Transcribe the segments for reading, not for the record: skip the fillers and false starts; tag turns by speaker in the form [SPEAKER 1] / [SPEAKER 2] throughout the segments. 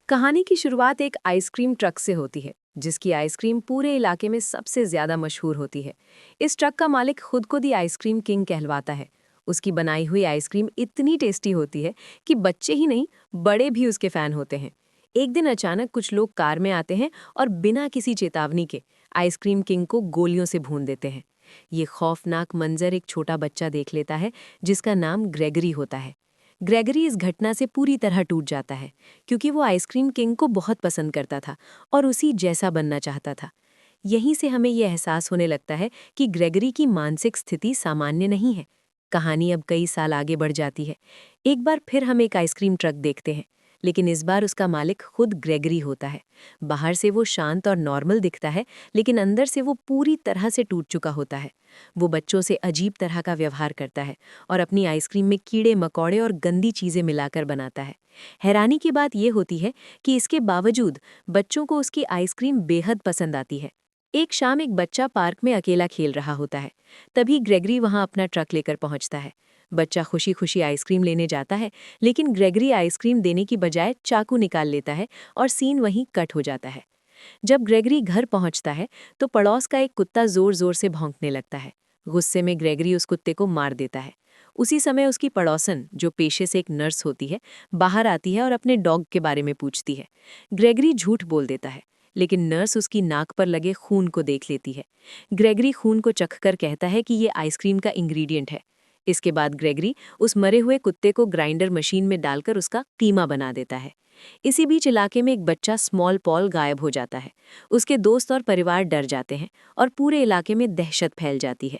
[SPEAKER 1] कहानी की शुरुआत एक आइसक्रीम ट्रक से होती है, जिसकी आइसक्रीम पूरे इलाके में सबसे ज्यादा मशहूर होती है। इस ट्रक का मालिक खुद को दी आइसक्रीम किंग कहलवाता है। उसकी बनाई हुई आइसक्रीम इतनी टेस्टी होती है कि बच्चे ही नहीं, बड़े भी उसके फैन होते हैं। एक दिन अचानक कुछ लोग कार में आते हैं और बिना किसी चेतावनी के आइसक्रीम किंग को गोलियों से भून देते हैं। ये खौफनाक मंजर एक छोटा बच्चा देख लेता है, जिसका नाम ग्रेगरी होता है। ग्रेगरी इस घटना से पूरी तरह टूट जाता है, क्योंकि वो आइसक्रीम किंग को बहुत पसंद करता था और उसी जैसा बनना चाहता था। यहीं से हमें यह एहसास होने लगता है कि ग्रेगरी की मानसिक स्थिति सामान्य नहीं है। कहानी अब कई साल आगे बढ़ जाती है। एक बार फिर हम एक आइसक्रीम ट्रक देखते हैं, लेकिन इस बार उसका मालिक खुद ग्रेगरी होता है। बाहर से वो शांत और नॉर्मल दिखता है, लेकिन अंदर से वो पूरी तरह से टूट चुका होता है। वो बच्चों से अजीब तरह का व्यवहार करता है और अपनी आइसक्रीम में कीड़े मकोड़े और गंदी चीज़ें मिलाकर बनाता है। हैरानी की बात यह होती है कि इसके बावजूद बच्चों को उसकी आइसक्रीम बेहद पसंद आती है। एक शाम एक बच्चा पार्क में अकेला खेल रहा होता है। तभी ग्रेगरी वहां अपना ट्रक लेकर पहुंचता है। बच्चा खुशी खुशी आइसक्रीम लेने जाता है, लेकिन ग्रेगरी आइसक्रीम देने की बजाय चाकू निकाल लेता है और सीन वहीं कट हो जाता है। जब ग्रेगरी घर पहुंचता है तो पड़ोस का एक कुत्ता जोर जोर से भौंकने लगता है। गुस्से में ग्रेगरी उस कुत्ते को मार देता है। उसी समय उसकी पड़ोसन, जो पेशे से एक नर्स होती है, बाहर आती है और अपने डॉग के बारे में पूछती है। ग्रेगरी झूठ बोल देता है, लेकिन नर्स उसकी नाक पर लगे खून को देख लेती है। ग्रेगरी खून को चखकर कहता है कि ये आइसक्रीम का इंग्रेडिएंट है। इसके बाद ग्रेगरी उस मरे हुए कुत्ते को ग्राइंडर मशीन में डालकर उसका कीमा बना देता है। इसी बीच इलाके में एक बच्चा स्मॉल पॉल गायब हो जाता है। उसके दोस्त और परिवार डर जाते हैं और पूरे इलाके में दहशत फैल जाती है।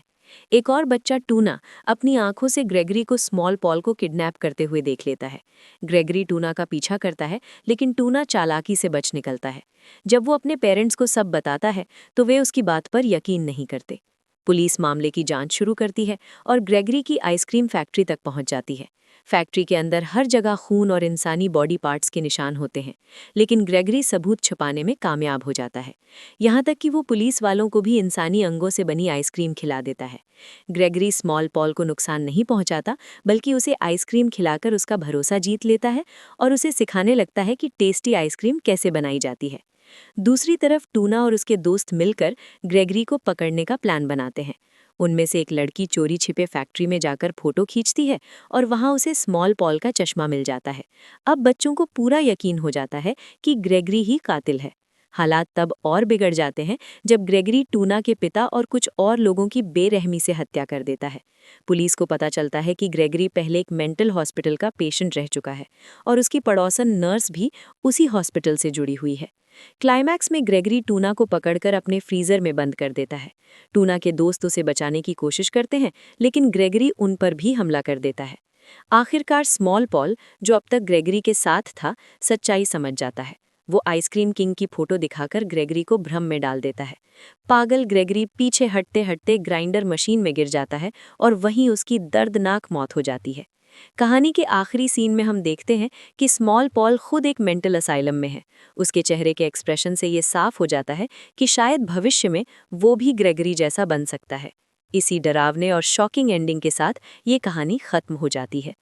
[SPEAKER 1] एक और बच्चा टूना अपनी आंखों से ग्रेगरी को स्मॉल पॉल को किडनैप करते हुए देख लेता है। ग्रेगरी टूना का पीछा करता है, लेकिन टूना चालाकी से बच निकलता है। जब वो अपने पेरेंट्स को सब बताता है तो वे उसकी बात पर यकीन नहीं करते। पुलिस मामले की जांच शुरू करती है और ग्रेगरी की आइसक्रीम फैक्ट्री तक पहुंच जाती है। फैक्ट्री के अंदर हर जगह खून और इंसानी बॉडी पार्ट्स के निशान होते हैं, लेकिन ग्रेगरी सबूत छुपाने में कामयाब हो जाता है। यहाँ तक कि वो पुलिस वालों को भी इंसानी अंगों से बनी आइसक्रीम खिला देता है। ग्रेगरी स्मॉल पॉल को नुकसान नहीं पहुंचाता, बल्कि उसे आइसक्रीम खिलाकर उसका भरोसा जीत लेता है और उसे सिखाने लगता है कि टेस्टी आइसक्रीम कैसे बनाई जाती है। दूसरी तरफ टूना और उसके दोस्त मिलकर ग्रेगरी को पकड़ने का प्लान बनाते हैं। उनमें से एक लड़की चोरी छिपे फैक्ट्री में जाकर फोटो खींचती है और वहां उसे स्मॉल पॉल का चश्मा मिल जाता है। अब बच्चों को पूरा यकीन हो जाता है कि ग्रेगरी ही कातिल है। हालात तब और बिगड़ जाते हैं जब ग्रेगरी टूना के पिता और कुछ और लोगों की बेरहमी से हत्या कर देता है। पुलिस को पता चलता है कि ग्रेगरी पहले एक मेंटल हॉस्पिटल का पेशेंट रह चुका है और उसकी पड़ोसन नर्स भी उसी हॉस्पिटल से जुड़ी हुई है। क्लाइमैक्स में ग्रेगरी टूना को पकड़कर अपने फ्रीजर में बंद कर देता है। टूना के दोस्त उसे बचाने की कोशिश करते हैं, लेकिन ग्रेगरी उन पर भी हमला कर देता है। आखिरकार स्मॉल पॉल, जो अब तक ग्रेगरी के साथ था, सच्चाई समझ जाता है। वो आइसक्रीम किंग की फोटो दिखाकर ग्रेगरी को भ्रम में डाल देता है। पागल ग्रेगरी पीछे हटते हटते ग्राइंडर मशीन में गिर जाता है और वहीं उसकी दर्दनाक मौत हो जाती है। कहानी के आखिरी सीन में हम देखते हैं कि स्मॉल पॉल खुद एक मेंटल असाइलम में है। उसके चेहरे के एक्सप्रेशन से ये साफ हो जाता है कि शायद भविष्य में वो भी ग्रेगरी जैसा बन सकता है। इसी डरावने और शॉकिंग एंडिंग के साथ ये कहानी खत्म हो जाती है।